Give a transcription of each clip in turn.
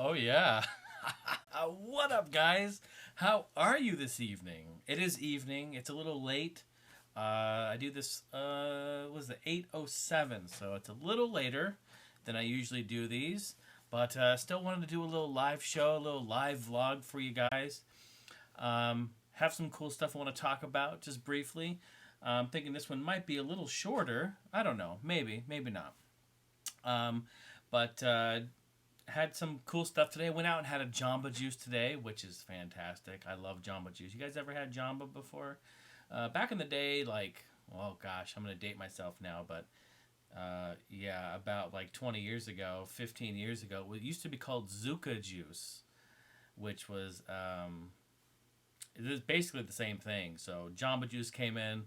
Oh, yeah. What up, guys? How are you this evening? It is evening. It's a little late. I do this, was it 8:07, so it's a little later than I usually do these. But still wanted to do a little live show, a little live vlog for you guys. Have some cool stuff I want to talk about just briefly. I'm thinking this one might be a little shorter. I don't know. Maybe, maybe not. Um, but had some cool stuff today. Went out and had a Jamba Juice today, which is fantastic. I love Jamba Juice. You guys ever had Jamba before? Back in the day, like, oh gosh, I'm gonna date myself now, but yeah, about like 20 years ago, 15 years ago, it used to be called Zuka Juice, which was it was basically the same thing. So Jamba Juice came in,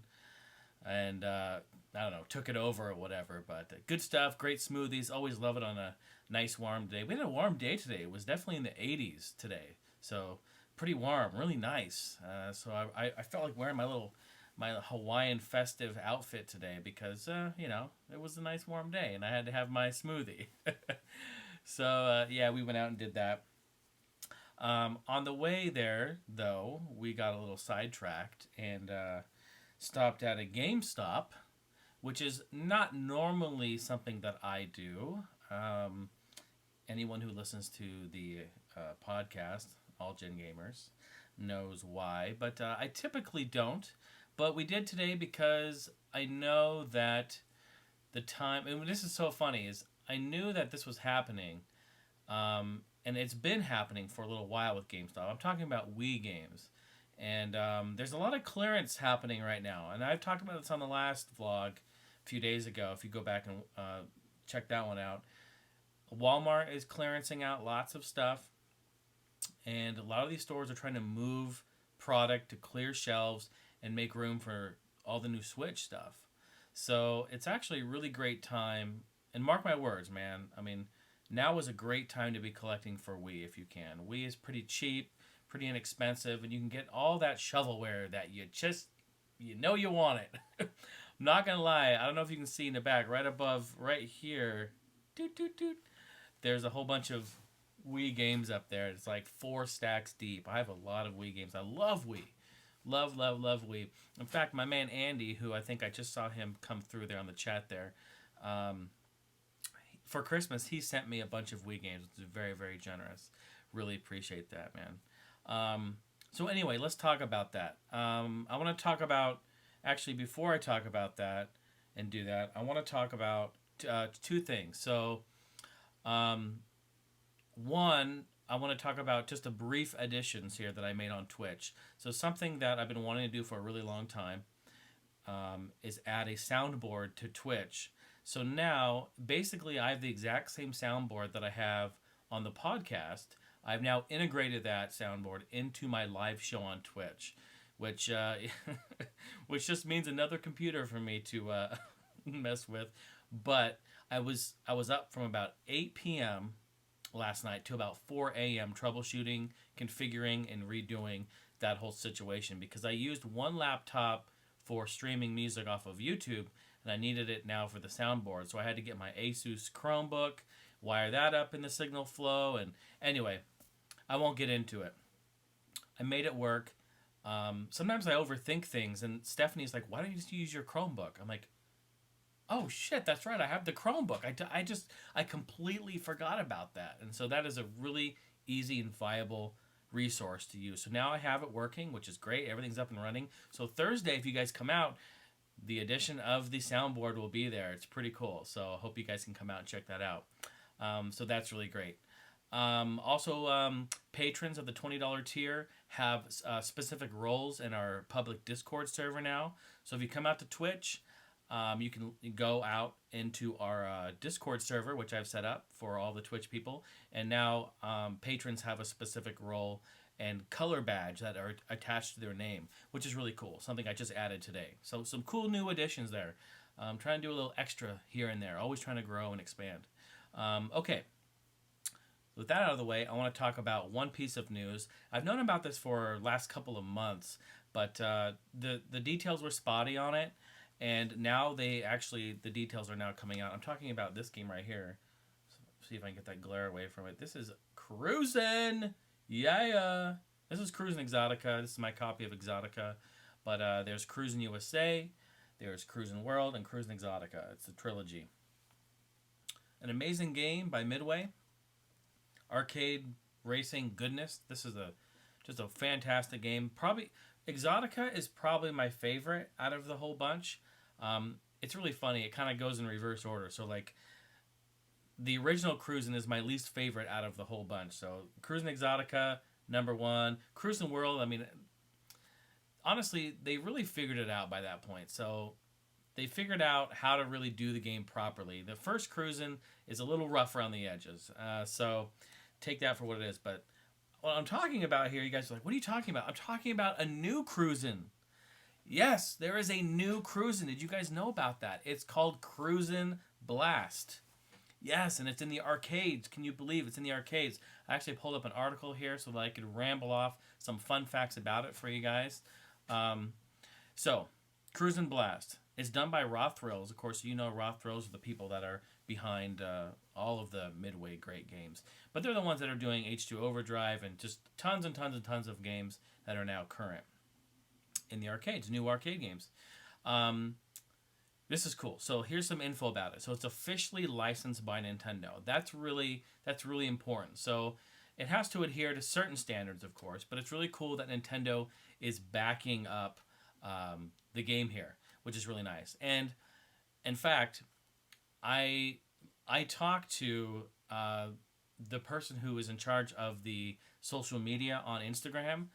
and I don't know, took it over or whatever. But good stuff, great smoothies. Always love it on a nice warm day. We had a warm day today. It was definitely in the 80s today, so pretty warm, really nice. So I felt like wearing my Hawaiian festive outfit today because you know, it was a nice warm day and I had to have my smoothie. So yeah, we went out and did that. On the way there, though, we got a little sidetracked and stopped at a GameStop, which is not normally something that I do. Um, Anyone who listens to the podcast, All Gen Gamers, knows why, but I typically don't. But we did today because I know that the time, and this is so funny, is I knew that this was happening, and it's been happening for a little while with GameStop. I'm talking about Wii games. And there's a lot of clearance happening right now. And I've talked about this on the last vlog a few days ago. If you go back and check that one out, Walmart is clearancing out lots of stuff. And a lot of these stores are trying to move product to clear shelves and make room for all the new Switch stuff. So it's actually a really great time. And mark my words, man. I mean, now is a great time to be collecting for Wii if you can. Wii is pretty cheap, pretty inexpensive, and you can get all that shovelware that you know you want it. I'm not gonna lie, I don't know if you can see in the back, right above, right here, doot doot doot. There's a whole bunch of Wii games up there. It's like 4 stacks deep. I have a lot of Wii games. I love Wii. Love, love, love Wii. In fact, my man Andy, who I think I just saw him come through there on the chat there, um, for Christmas, he sent me a bunch of Wii games, which is very, very generous. Really appreciate that, man. So anyway, let's talk about that. I want to talk about, actually, before I talk about that and do that, I want to talk about two things. So, um, one, I want to talk about just a brief additions here that I made on Twitch. So something that I've been wanting to do for a really long time is add a soundboard to Twitch. So now, basically, I have the exact same soundboard that I have on the podcast. I've now integrated that soundboard into my live show on Twitch, which which just means another computer for me to mess with. But I was up from about 8 p.m. last night to about 4 a.m. troubleshooting, configuring, and redoing that whole situation because I used one laptop for streaming music off of YouTube, and I needed it now for the soundboard. So I had to get my Asus Chromebook, wire that up in the signal flow, and anyway, I won't get into it. I made it work. Sometimes I overthink things, and Stephanie's like, "Why don't you just use your Chromebook?" I'm like, "Oh shit, that's right. I have the Chromebook. I completely forgot about that." And so that is a really easy and viable resource to use. So now I have it working, which is great. Everything's up and running. So Thursday, if you guys come out, the addition of the soundboard will be there. It's pretty cool. So I hope you guys can come out and check that out. So that's really great. Also, patrons of the $20 tier have specific roles in our public Discord server now. So if you come out to Twitch, you can go out into our Discord server, which I've set up for all the Twitch people. And now patrons have a specific role and color badge that are attached to their name, which is really cool. Something I just added today. So some cool new additions there. I'm trying to do a little extra here and there. Always trying to grow and expand. Okay. With that out of the way, I want to talk about one piece of news. I've known about this for last couple of months, but the details were spotty on it, and now the details are now coming out. I'm talking about this game right here. See if I can get that glare away from it. This is Cruis'n. Yeah. This is Cruis'n Exotica. This is my copy of Exotica. But there's Cruis'n USA, there's Cruis'n World, and Cruis'n Exotica. It's a trilogy. An amazing game by Midway. Arcade racing goodness. This is just a fantastic game. Probably Exotica is probably my favorite out of the whole bunch. It's really funny. It kind of goes in reverse order. So like the original Cruis'n is my least favorite out of the whole bunch. So Cruis'n Exotica number one. Cruis'n World. I mean, honestly, they really figured it out by that point. So they figured out how to really do the game properly. The first Cruis'n is a little rough around the edges. So take that for what it is. But what I'm talking about here, you guys are like, what are you talking about? I'm talking about a new Cruis'n. Yes, there is a new Cruis'n. Did you guys know about that? It's called Cruis'n Blast. Yes, and it's in the arcades. Can you believe it's in the arcades? I actually pulled up an article here so that I could ramble off some fun facts about it for you guys. So, Cruis'n Blast. It's done by Raw Thrills. Of course, you know Raw Thrills are the people that are behind all of the Midway great games. But they're the ones that are doing H2 Overdrive and just tons and tons and tons of games that are now current in the arcades, new arcade games. This is cool. So here's some info about it. So it's officially licensed by Nintendo. That's really important. So it has to adhere to certain standards, of course, but it's really cool that Nintendo is backing up the game here, which is really nice. And in fact, I talked to the person who is in charge of the social media on Instagram.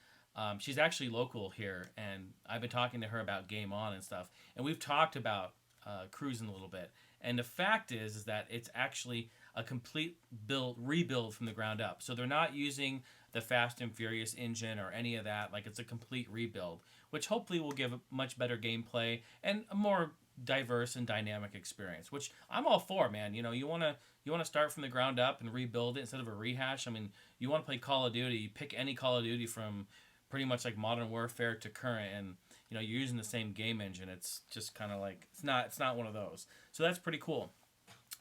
She's actually local here, and I've been talking to her about Game On and stuff. And we've talked about Cruis'n a little bit. And the fact is that it's actually a complete rebuild from the ground up. So they're not using the Fast and Furious engine or any of that. Like, it's a complete rebuild, which hopefully will give a much better gameplay and a more diverse and dynamic experience, which I'm all for, man. You know, you want to start from the ground up and rebuild it instead of a rehash. I mean, you want to play Call of Duty, you pick any Call of Duty from pretty much like Modern Warfare to current, and you know, you're using the same game engine. It's just kind of like it's not one of those. So that's pretty cool.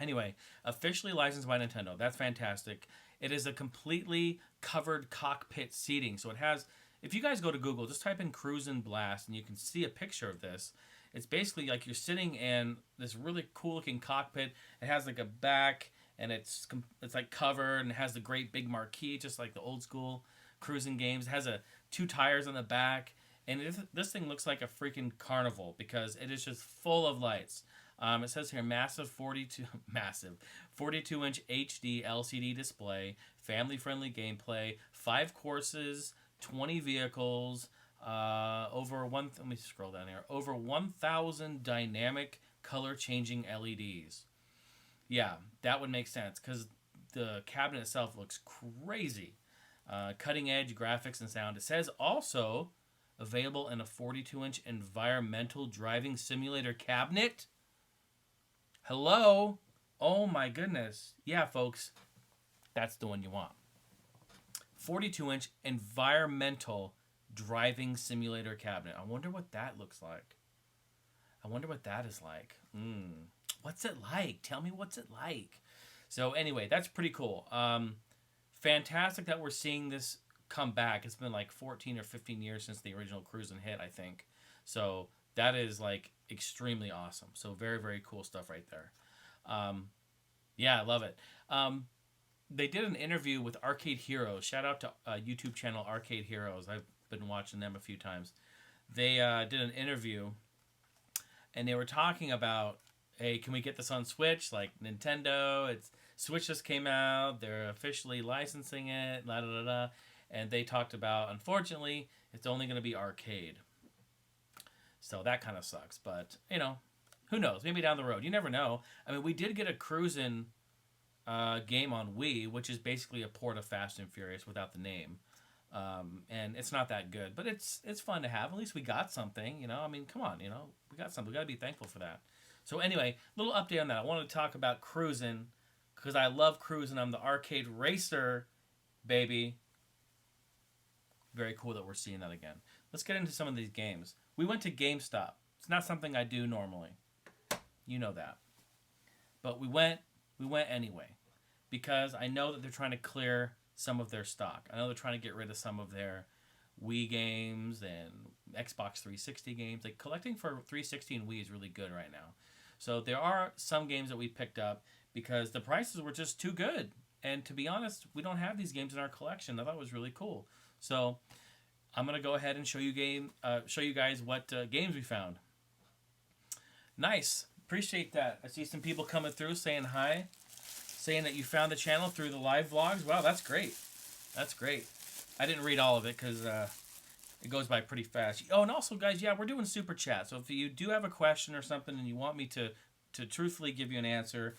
Anyway, officially licensed by Nintendo. That's fantastic. It is a completely covered cockpit seating. So it has, if you guys go to Google, just type in Cruis'n Blast and you can see a picture of this. It's basically like you're sitting in this really cool looking cockpit. It has like a back and it's like covered and it has the great big marquee, just like the old school Cruis'n games. It has two tires on the back. And this thing looks like a freaking carnival because it is just full of lights. It says here massive 42 inch HD LCD display, family friendly gameplay, 5 courses, 20 vehicles, let me scroll down here. Over 1,000 dynamic color changing LEDs. Yeah, that would make sense because the cabinet itself looks crazy. Cutting edge graphics and sound. It says also available in a 42-inch environmental driving simulator cabinet. Hello? Oh my goodness. Yeah, folks. That's the one you want. 42-inch environmental driving simulator cabinet. I wonder what that looks like. I wonder what that is like. What's it like? Tell me what's it like. So anyway, that's pretty cool. Fantastic that we're seeing this come back. It's been like 14 or 15 years since the original Cruis'n hit, I think. So that is like extremely awesome. So very, very cool stuff right there. Yeah, I love it. They did an interview with Arcade Heroes. Shout out to YouTube channel Arcade Heroes. I've been watching them a few times. They did an interview, and they were talking about, hey, can we get this on Switch? Like Nintendo, Switch just came out. They're officially licensing it. La da da da. And they talked about, unfortunately, it's only going to be arcade. So that kind of sucks. But, you know, who knows? Maybe down the road. You never know. I mean, we did get a Cruis'n game on Wii, which is basically a port of Fast and Furious without the name. And it's not that good. But it's fun to have. At least we got something, you know. I mean, come on, you know. We got something. We got to be thankful for that. So anyway, little update on that. I wanted to talk about Cruis'n because I love Cruis'n. I'm the arcade racer, baby. Very cool that we're seeing that again. Let's get into some of these games. We went to Gamestop. It's not something I do normally. You know that. But we went anyway. Because I know that they're trying to clear some of their stock. I know they're trying to get rid of some of their Wii games and Xbox 360 games. Like collecting for 360 and Wii is really good right now. So there are some games that we picked up because the prices were just too good. And to be honest, we don't have these games in our collection. I thought it was really cool. So I'm gonna go ahead and show you guys what games we found. Nice, appreciate that. I see some people coming through saying hi, saying that you found the channel through the live vlogs. Wow, that's great. That's great. I didn't read all of it because it goes by pretty fast. Oh, and also, guys, yeah, we're doing super chat. So if you do have a question or something and you want me to truthfully give you an answer,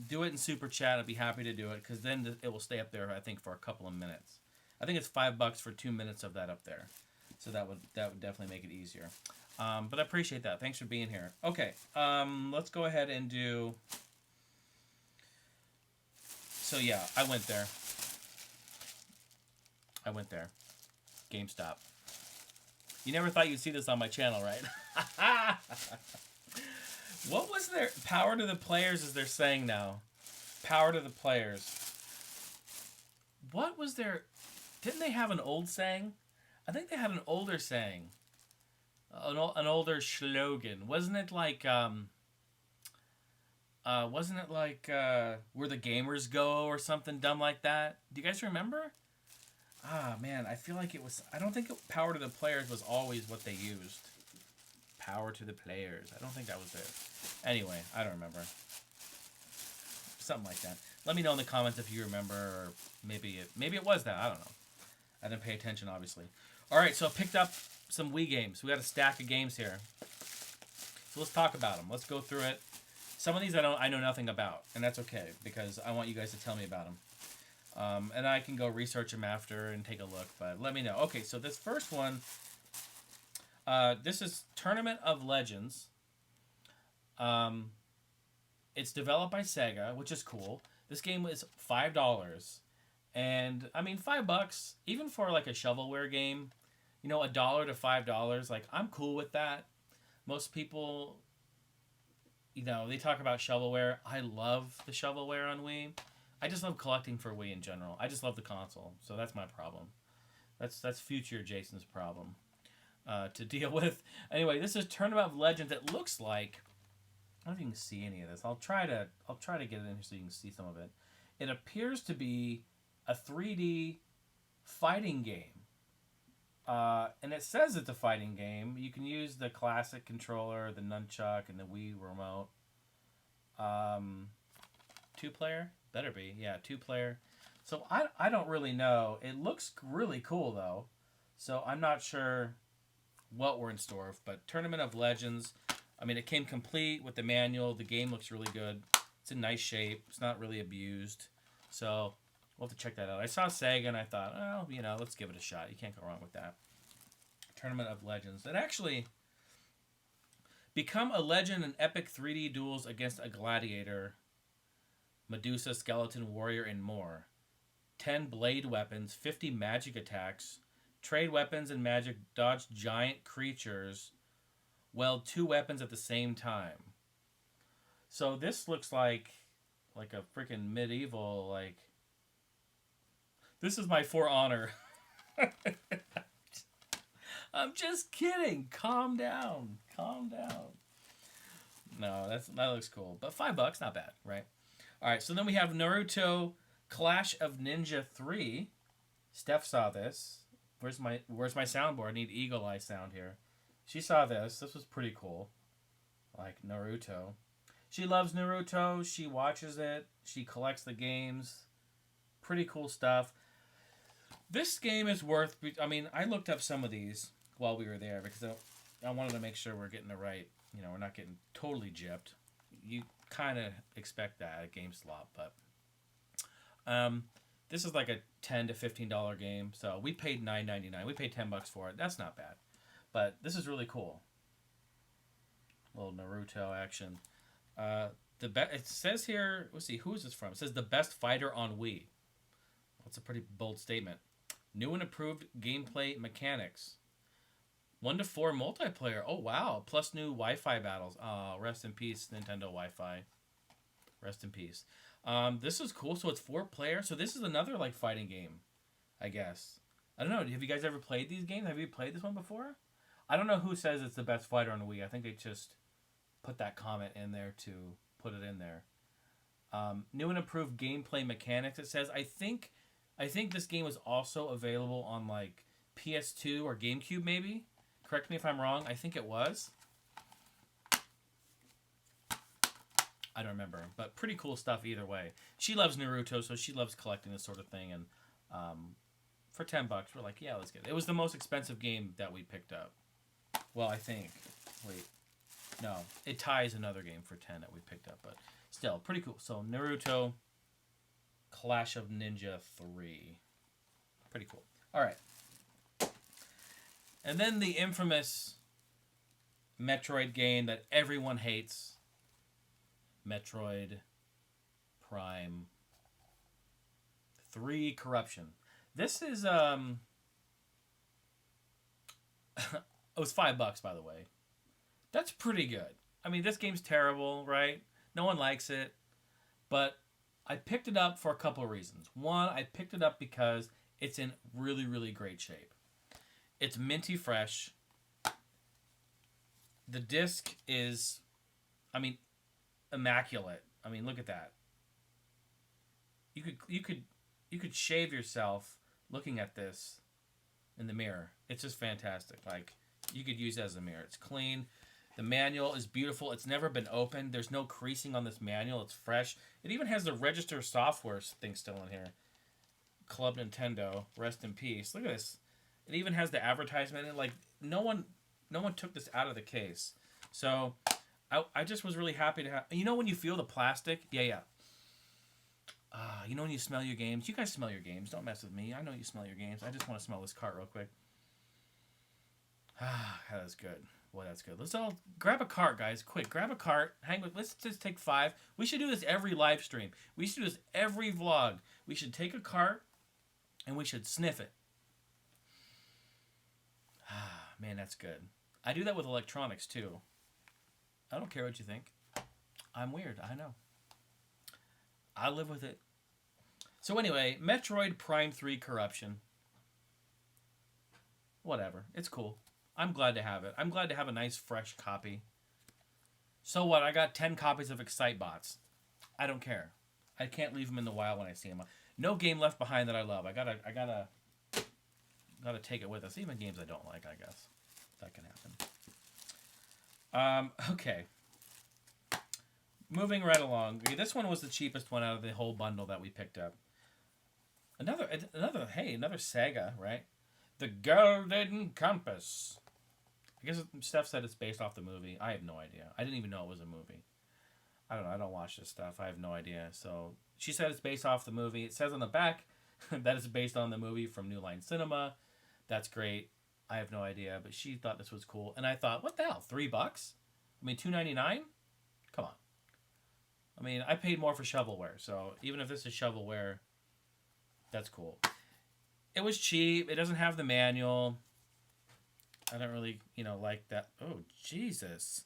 do it in super chat. I'd be happy to do it because then it will stay up there, I think, for a couple of minutes. I think it's $5 for 2 minutes of that up there. So that would definitely make it easier. But I appreciate that. Thanks for being here. Okay, let's go ahead and do... So yeah, I went there. Gamestop. You never thought you'd see this on my channel, right? What was their... Power to the players, as they're saying now. Power to the players. What was their... Didn't they have an old saying? I think they had an older saying. An older slogan. Wasn't it like... where the gamers go or something dumb like that? Do you guys remember? Ah, man, I feel like it was... I don't think power to the players was always what they used. Power to the players. I don't think that was it. Anyway, I don't remember. Something like that. Let me know in the comments if you remember, or maybe it was that. I don't know. I didn't pay attention, obviously. All right, so I picked up some Wii games. We got a stack of games here. So let's talk about them. Let's go through it. Some of these I know nothing about, and that's okay because I want you guys to tell me about them. And I can go research them after and take a look, but let me know. Okay, so this first one, this is Tournament of Legends. It's developed by Sega, which is cool. This game is $5. And, I mean, $5, even for, like, a shovelware game, you know, $1 to $5, like, I'm cool with that. Most people, you know, they talk about shovelware. I love the shovelware on Wii. I just love collecting for Wii in general. I just love the console, so that's my problem. That's future Jason's problem to deal with. Anyway, this is Tournament of Legends. It looks like... I don't know if you can see any of this. I'll try to get it in here so you can see some of it. It appears to be a 3D fighting game. And it says it's a fighting game. You can use the classic controller, the nunchuck, and the Wii remote. 2-player? Better be. Yeah, 2-player. So I don't really know. It looks really cool, though. So I'm not sure what we're in store of. But Tournament of Legends, I mean, it came complete with the manual. The game looks really good. It's in nice shape. It's not really abused. So we'll have to check that out. I saw Sega and I thought, oh, you know, let's give it a shot. You can't go wrong with that. Tournament of Legends. It actually... Become a legend in epic 3D duels against a gladiator, Medusa, skeleton, warrior, and more. 10 blade weapons, 50 magic attacks, trade weapons and magic, dodge giant creatures, weld 2 weapons at the same time. So this looks like a freaking medieval, like... This is my For Honor. I'm just kidding. Calm down. Calm down. No, that looks cool. But $5, not bad, right? All right, so then we have Naruto Clash of Ninja 3. Steph saw this. Where's my soundboard? I need eagle eye sound here. She saw this. This was pretty cool. Like Naruto. She loves Naruto. She watches it. She collects the games. Pretty cool stuff. This game is worth... I mean, I looked up some of these while we were there because I wanted to make sure we're getting the right... You know, we're not getting totally gypped. You kind of expect that at GameStop, but... this is like a $10 to $15 game, so we paid $9.99. We paid $10 for it. That's not bad. But this is really cool. A little Naruto action. It says here... Let's see, who is this from? It says the best fighter on Wii. That's a pretty bold statement. New and improved gameplay mechanics. 1 to 4 multiplayer. Oh, wow. Plus new Wi-Fi battles. Oh, rest in peace, Nintendo Wi-Fi. Rest in peace. This is cool. So it's 4 player. So this is another like fighting game, I guess. I don't know. Have you guys ever played these games? Have you played this one before? I don't know who says it's the best fighter on the Wii. I think they just put that comment in there to put it in there. New and improved gameplay mechanics. It says I think this game was also available on like PS2 or GameCube maybe. Correct me if I'm wrong. I think it was. I don't remember, but pretty cool stuff either way. She loves Naruto, so she loves collecting this sort of thing. And for $10, we're like, yeah, let's get it. It was the most expensive game that we picked up. Well, I think. Wait, no, it ties another game for 10 that we picked up, but still pretty cool. So Naruto, Clash of Ninja 3, pretty cool. All right, and then the infamous Metroid game that everyone hates. Metroid Prime 3 Corruption. This is it was $5 by the way. That's pretty good. I mean, this game's terrible, right? No one likes it, but I picked it up for a couple of reasons. One, I picked it up because it's in really, really great shape. It's minty fresh. The disc is, I mean, immaculate. I mean, look at that. You could shave yourself looking at this in the mirror. It's just fantastic. Like, you could use it as a mirror. It's clean. The manual is beautiful. It's never been opened. There's no creasing on this manual. It's fresh. It even has the register software thing still in here. Club Nintendo, rest in peace. Look at this. It even has the advertisement in it. Like, no one took this out of the case. So I just was really happy to have. You know when you feel the plastic? Yeah. You know when you smell your games? You guys smell your games. Don't mess with me. I know you smell your games. I just want to smell this cart real quick. That's good. Boy, that's good. Let's all grab a cart, guys. Quick, grab a cart. Hang with. Let's just take 5. We should do this every live stream. We should do this every vlog. We should take a cart and we should sniff it. Man, that's good. I do that with electronics too. I don't care what you think. I'm weird. I know. I live with it. So anyway, Metroid Prime 3 Corruption. Whatever. It's cool. I'm glad to have it. I'm glad to have a nice, fresh copy. So what? I got 10 copies of Excitebots. I don't care. I can't leave them in the wild when I see them. No game left behind that I love. I gotta take it with us. Even games I don't like, I guess. That can happen. Okay. Moving right along. This one was the cheapest one out of the whole bundle that we picked up. Another Sega, right? The Golden Compass. I guess Steph said it's based off the movie. I have no idea. I didn't even know it was a movie. I don't know. I don't watch this stuff. I have no idea. So she said it's based off the movie. It says on the back that it's based on the movie from New Line Cinema. That's great. I have no idea, but she thought this was cool. And I thought, what the hell? $3? I mean, $2.99? Come on. I mean, I paid more for shovelware, so even if this is shovelware, that's cool. It was cheap. It doesn't have the manual. I don't really, like that. Oh, Jesus.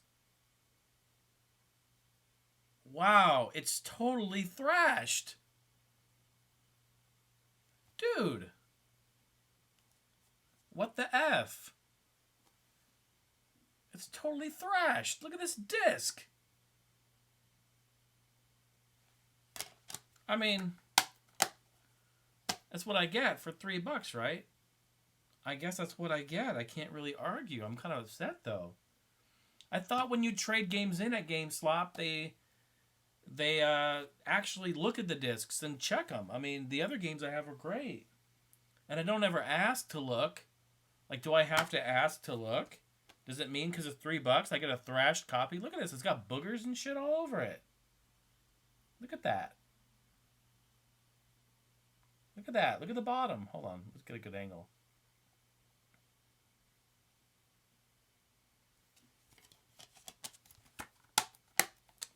Wow, it's totally thrashed. Dude. What the F? It's totally thrashed. Look at this disc. I mean, that's what I get for $3, right? I guess that's what I get. I can't really argue. I'm kind of upset, though. I thought when you trade games in at GameStop, they actually look at the discs and check them. I mean, the other games I have are great. And I don't ever ask to look. Like, do I have to ask to look? Does it mean because it's $3 I get a thrashed copy? Look at this. It's got boogers and shit all over it. Look at that. Look at that. Look at the bottom. Hold on. Let's get a good angle.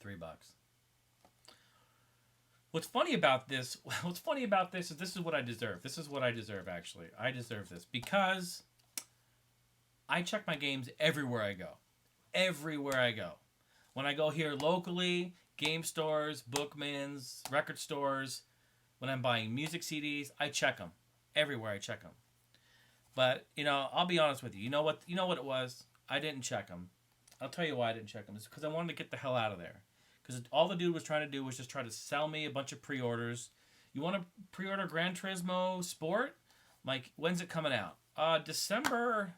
$3. What's funny about this is this is what I deserve. This is what I deserve, actually. I deserve this because I check my games everywhere I go. Everywhere I go. When I go here locally, game stores, Bookmans, record stores, when I'm buying music CDs, I check them. Everywhere I check them. But, I'll be honest with you. You know what it was? I didn't check them. I'll tell you why I didn't check them. It's because I wanted to get the hell out of there. Because all the dude was trying to do was just try to sell me a bunch of pre-orders. You want to pre-order Gran Turismo Sport? Like, when's it coming out? December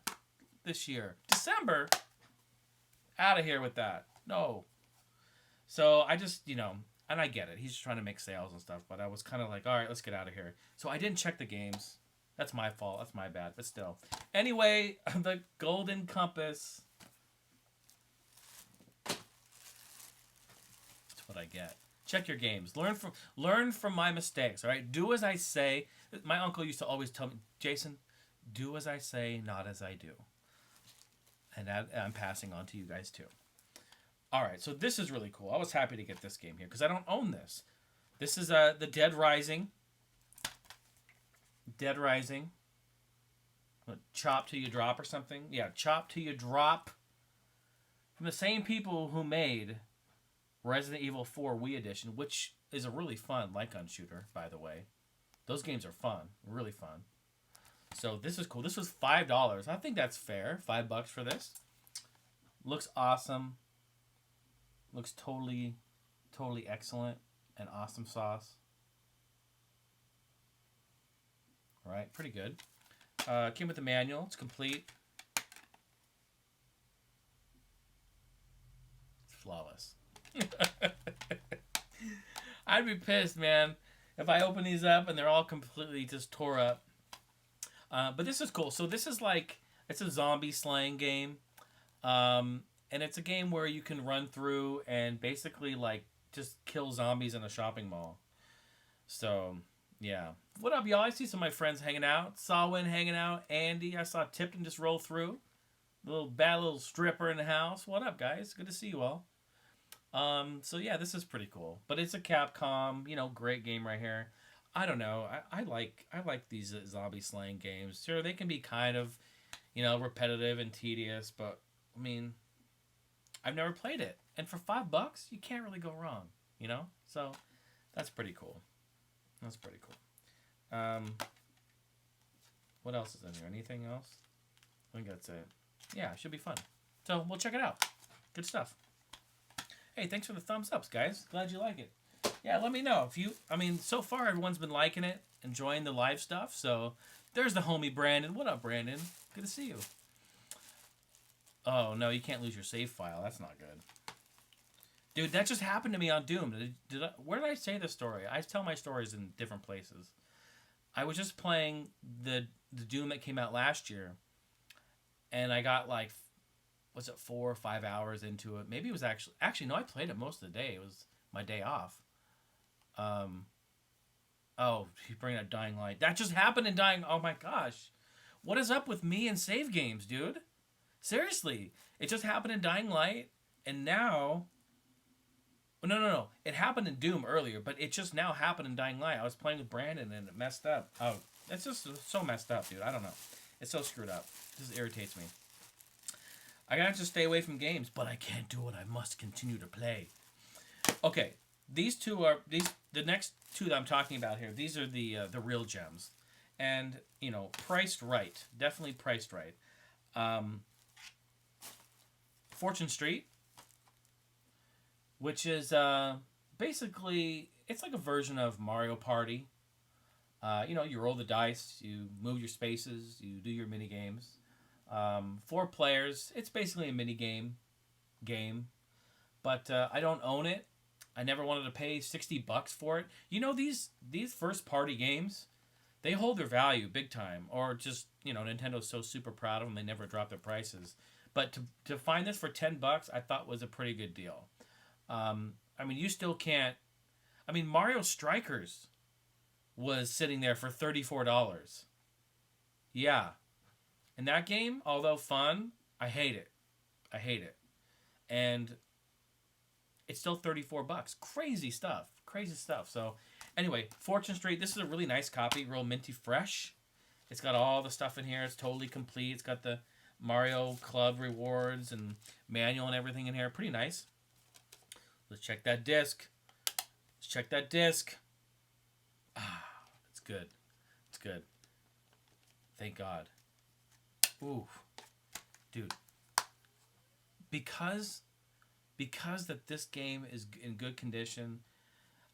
this year. December? Out of here with that. No. So I just, and I get it. He's just trying to make sales and stuff. But I was kind of like, all right, let's get out of here. So I didn't check the games. That's my fault. That's my bad. But still. Anyway, the Golden Compass. That's what I get. Check your games. Learn from my mistakes. All right. Do as I say. My uncle used to always tell me, Jason, do as I say, not as I do. And that I'm passing on to you guys too. All right. So this is really cool. I was happy to get this game here because I don't own this. This is the Dead Rising. Dead Rising. Chop Till You Drop or something. Yeah, Chop Till You Drop. From the same people who made Resident Evil 4 Wii Edition, which is a really fun light gun shooter, by the way. Those games are fun. Really fun. So this is cool. This was $5. I think that's fair. $5 for this. Looks awesome. Looks totally excellent and awesome sauce. All right, pretty good. Came with the manual. It's complete. It's flawless. I'd be pissed, man, if I open these up and they're all completely just tore up. But this is cool. So this is it's a zombie slaying game. And it's a game where you can run through and basically just kill zombies in a shopping mall. So, yeah. What up, y'all? I see some of my friends hanging out. Sawin hanging out. Andy. I saw Tipton just roll through. Bad little stripper in the house. What up, guys? Good to see you all. So yeah, this is pretty cool. But it's a Capcom, great game right here. I don't know. I like these zombie slaying games. Sure, they can be kind of, repetitive and tedious, but I mean, I've never played it. And for $5, you can't really go wrong, So that's pretty cool. That's pretty cool. What else is in here? Anything else? I think that's it. Yeah, it should be fun. So we'll check it out. Good stuff. Hey, thanks for the thumbs ups, guys. Glad you like it. Yeah, let me know if so far everyone's been liking it, enjoying the live stuff. So there's the homie Brandon. What up, Brandon? Good to see you. Oh no, you can't lose your save file. That's not good. Dude, that just happened to me on Doom. Where did I say this story? I tell my stories in different places. I was just playing the Doom that came out last year, and I got 4 or 5 hours into it. Maybe it was actually no, I played it most of the day. It was my day off. Oh, you bring up Dying Light. That just happened in Dying. Oh my gosh, what is up with me and save games, dude? Seriously, it just happened in Dying Light, and now. No. It happened in Doom earlier, but it just now happened in Dying Light. I was playing with Brandon and it messed up. Oh, it's just so messed up, dude. I don't know. It's so screwed up. This irritates me. I gotta just stay away from games, but I can't do it. I must continue to play. Okay, these two are the next two that I'm talking about here. These are the real gems, and priced right. Definitely priced right. Fortune Street, which is basically, it's like a version of Mario Party. You roll the dice, you move your spaces, you do your mini games. 4 players. It's basically a mini game, but I don't own it. I never wanted to pay $60 for it. These first party games, they hold their value big time. Or just Nintendo's so super proud of them, they never drop their prices. But to find this for $10, I thought was a pretty good deal. You still can't. Mario Strikers was sitting there for $34. Yeah. And that game, although fun, I hate it. And it's still $34. Crazy stuff. So, anyway, Fortune Street, this is a really nice copy, real minty fresh. It's got all the stuff in here. It's totally complete. It's got the Mario Club rewards and manual and everything in here. Pretty nice. Let's check that disc. Let's check that disc. Ah, it's good. It's good. Thank God. Ooh. Dude. Because that this game is in good condition,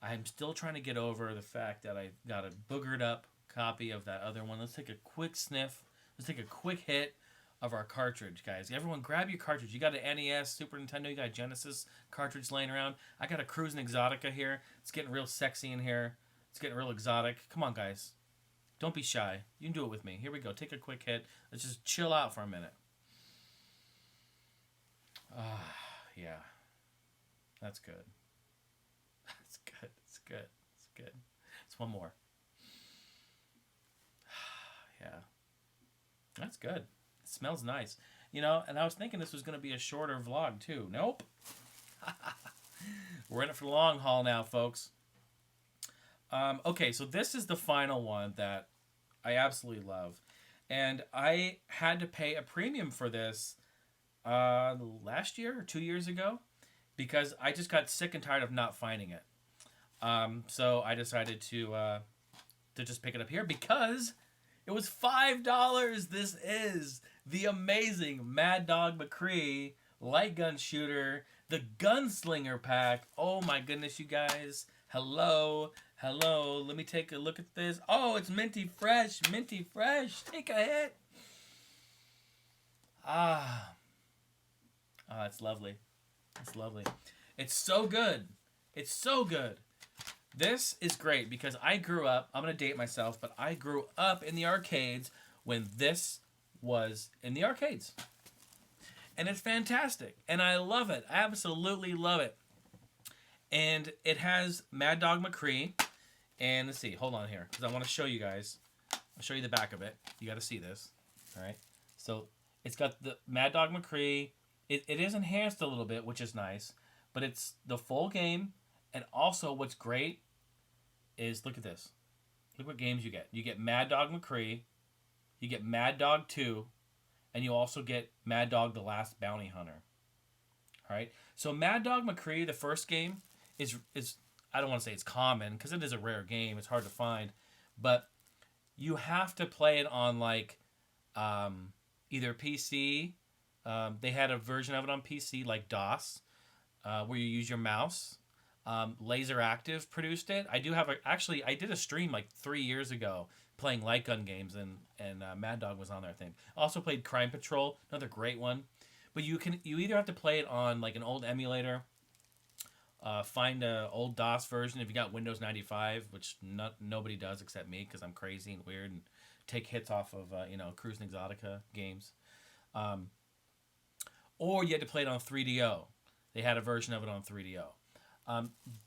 I'm still trying to get over the fact that I got a boogered up copy of that other one. Let's take a quick sniff. Let's take a quick hit of our cartridge, guys. Everyone grab your cartridge. You got an NES, Super Nintendo, you got a Genesis cartridge laying around. I got a Cruis'n Exotica here. It's getting real sexy in here. It's getting real exotic. Come on, guys. Don't be shy. You can do it with me. Here we go. Take a quick hit. Let's just chill out for a minute. Yeah. That's good. That's good. It's good. It's good. It's one more. Yeah. That's good. It smells nice. You know, and I was thinking this was going to be a shorter vlog, too. Nope. We're in it for the long haul now, folks. Okay, so this is the final one that I absolutely love. And I had to pay a premium for this last year or 2 years ago because I just got sick and tired of not finding it. So I decided to just pick it up here because it was $5. This is the amazing Mad Dog McCree light gun shooter, the Gunslinger pack. Oh my goodness, you guys. Hello. Hello. Let me take a look at this. Oh, it's minty fresh. Minty fresh. Take a hit. It's lovely. It's lovely. It's so good. It's so good. This is great because I grew up, I'm going to date myself, but I grew up in the arcades when this was in the arcades. And it's fantastic. And I love it. I absolutely love it. And it has Mad Dog McCree. And let's see, hold on here, because I want to show you guys. I'll show you the back of it. You got to see this. All right. So it's got the Mad Dog McCree. It is enhanced a little bit, which is nice. But it's the full game. And also what's great is, look at this. Look what games you get. You get Mad Dog McCree. You get Mad Dog 2. And you also get Mad Dog the Last Bounty Hunter. All right. So Mad Dog McCree, the first game, is I don't want to say it's common because it is a rare game. It's hard to find. But you have to play it on like either PC. They had a version of it on PC like DOS where you use your mouse. Laser Active produced it. I did a stream like 3 years ago playing light gun games, and Mad Dog was on there, I think. I also played Crime Patrol, another great one. But you either have to play it on like an old emulator, find an old DOS version if you got Windows 95, which nobody does except me because I'm crazy and weird and take hits off of Cruis'n Exotica games. Or you had to play it on 3DO. They had a version of it on 3DO.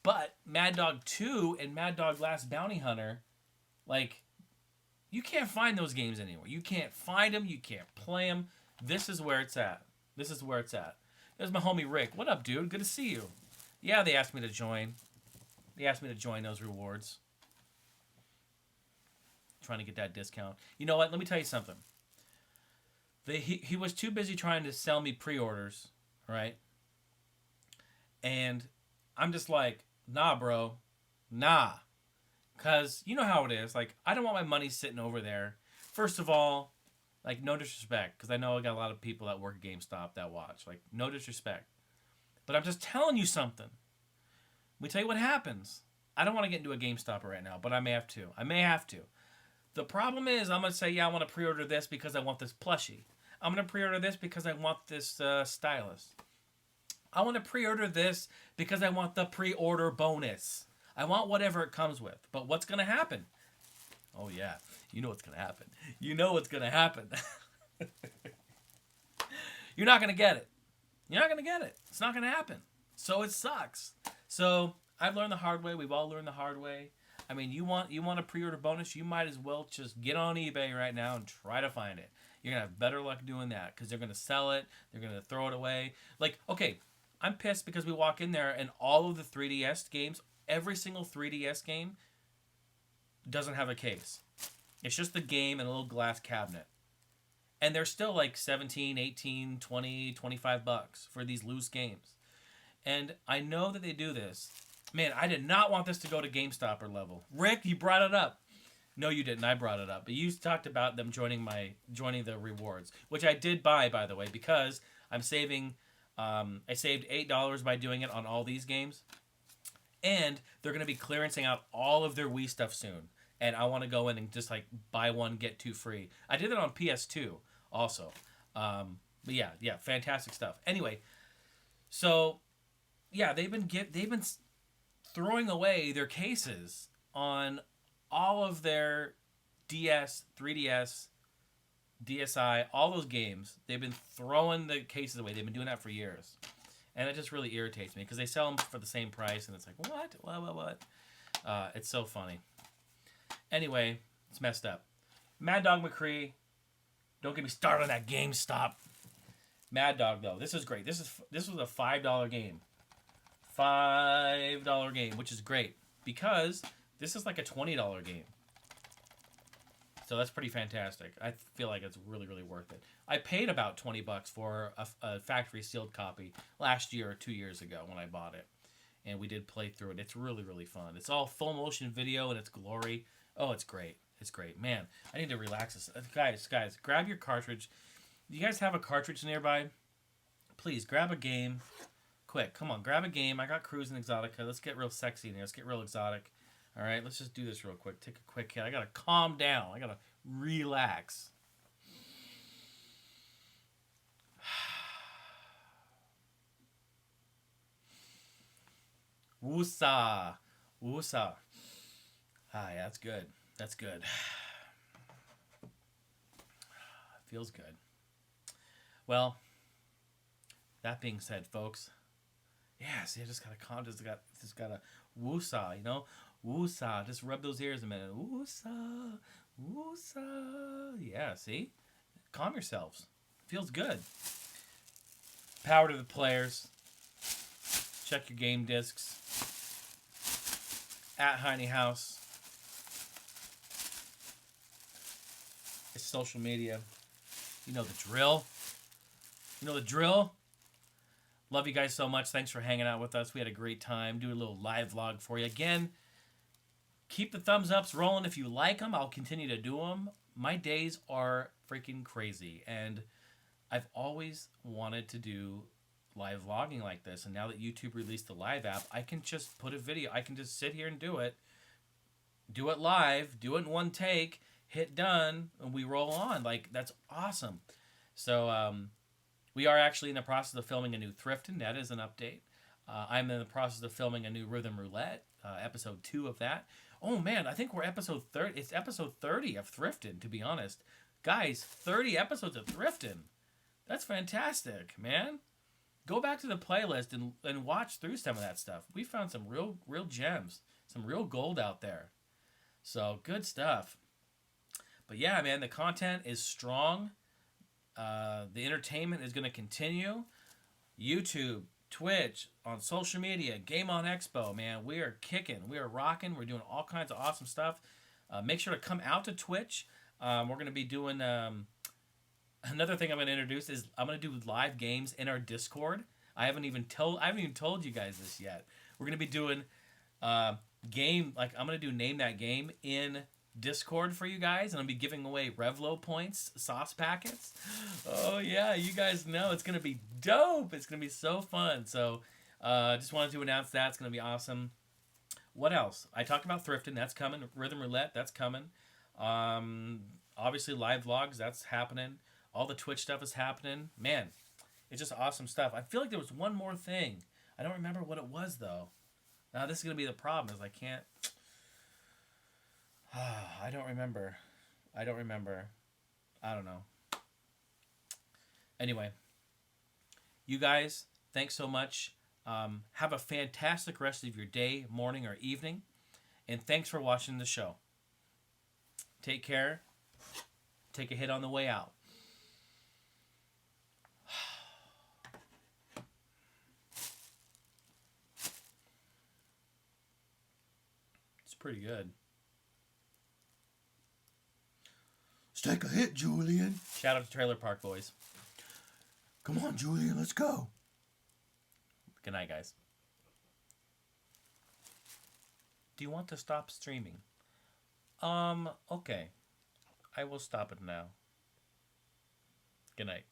But Mad Dog 2 and Mad Dog Last Bounty Hunter, like, you can't find those games anywhere. You can't find them. You can't play them. This is where it's at. This is where it's at. There's my homie Rick. What up, dude? Good to see you. Yeah, they asked me to join. They asked me to join those rewards. Trying to get that discount. You know what? Let me tell you something. He was too busy trying to sell me pre-orders, right? And I'm just like, nah, bro. Nah. Because you know how it is. Like, I don't want my money sitting over there. First of all, like, no disrespect. Because I know I got a lot of people that work at GameStop that watch. Like, no disrespect. But I'm just telling you something. Let me tell you what happens. I don't want to get into a GameStop right now, but I may have to. The problem is, I'm going to say, yeah, I want to pre-order this because I want this plushie. I'm going to pre-order this because I want this stylus. I want to pre-order this because I want the pre-order bonus. I want whatever it comes with. But what's going to happen? Oh, yeah. You know what's going to happen. You know what's going to happen. You're not going to get it. You're not going to get it. It's not going to happen. So it sucks. So I've learned the hard way. We've all learned the hard way. I mean, you want a pre-order bonus, you might as well just get on eBay right now and try to find it. You're going to have better luck doing that because they're going to sell it. They're going to throw it away. Like, okay, I'm pissed because we walk in there and all of the 3DS games, every single 3DS game doesn't have a case. It's just the game and a little glass cabinet. And they're still like 17, 18, 20, $25 for these loose games. And I know that they do this. Man, I did not want this to go to GameStopper level. Rick, you brought it up. No, you didn't. I brought it up. But you talked about them joining the rewards, which I did buy, by the way, because I'm saving. I saved $8 by doing it on all these games, and they're going to be clearancing out all of their Wii stuff soon. And I want to go in and just like buy one get two free. I did it on PS2 also. But yeah, fantastic stuff. Anyway, so yeah, they've been throwing away their cases on all of their DS, 3DS, DSi, all those games. They've been throwing the cases away. They've been doing that for years. And it just really irritates me because they sell them for the same price, and it's like, what? It's so funny. Anyway, it's messed up. Mad Dog McCree, don't get me started on that Gamestop. Mad Dog, though, this is great. This was a $5 game. $5 game, which is great because this is like a $20 game. So that's pretty fantastic. I feel like it's really, really worth it. I paid about $20 for a factory sealed copy last year or 2 years ago when I bought it. And we did play through it. It's really, really fun. It's all full motion video in its glory. Oh, it's great. It's great. Man, I need to relax this. Guys, grab your cartridge. Do you guys have a cartridge nearby? Please, grab a game. Quick, come on, grab a game. I got Cruis'n Exotica. Let's get real sexy in here. Let's get real exotic. All right, let's just do this real quick. Take a quick hit. I got to calm down. I got to relax. Woosah. Woosah. Ah, yeah, that's good. That's good. Feels good. Well, that being said, folks. Yeah, see, I just got to calm. Just got to woosah, you know? Woosah. Just rub those ears a minute. Woosah. Woosah. Yeah, see? Calm yourselves. Feels good. Power to the players. Check your game discs. At Heiny House. It's social media. You know the drill. You know the drill. Love you guys so much. Thanks for hanging out with us. We had a great time. Do a little live vlog for you. Again, keep the thumbs ups rolling if you like them. I'll continue to do them. My days are freaking crazy. And I've always wanted to do live vlogging like this. And now that YouTube released the live app, I can just put a video. I can just sit here and do it. Do it live. Do it in one take. Hit done. And we roll on. Like, that's awesome. So, we are actually in the process of filming a new Thriftin'. That is an update. I'm in the process of filming a new Rhythm Roulette, episode 2 of that. Oh, man, I think we're episode 30. It's episode 30 of Thriftin', to be honest. Guys, 30 episodes of Thriftin'. That's fantastic, man. Go back to the playlist and watch through some of that stuff. We found some real gems, some real gold out there. So, good stuff. But yeah, man, the content is strong. The entertainment is going to continue. YouTube, Twitch, on social media, Game On Expo, man, we are kicking. We are rocking. We're doing all kinds of awesome stuff. Make sure to come out to Twitch. We're going to be doing... another thing I'm going to introduce is I'm going to do live games in our Discord. I haven't even told you guys this yet. We're going to be doing game... Like, I'm going to do Name That Game in Discord for you guys, and I'll be giving away Revlo points, sauce packets. Oh yeah, you guys know it's gonna be dope. It's gonna be so fun. So just wanted to announce that. It's gonna be awesome. What else? I talked about Thriftin', that's coming. Rhythm Roulette, that's coming. Obviously live vlogs, that's happening. All the Twitch stuff is happening. Man, it's just awesome stuff. I feel like there was one more thing. I don't remember what it was though. Now this is gonna be the problem, is I can't. I don't remember. I don't know. Anyway, you guys, thanks so much. Have a fantastic rest of your day, morning, or evening. And thanks for watching the show. Take care. Take a hit on the way out. It's pretty good. Let's take a hit, Julian. Shout out to Trailer Park Boys. Come on, Julian, let's go. Good night, guys. Do you want to stop streaming? Okay. I will stop it now. Good night.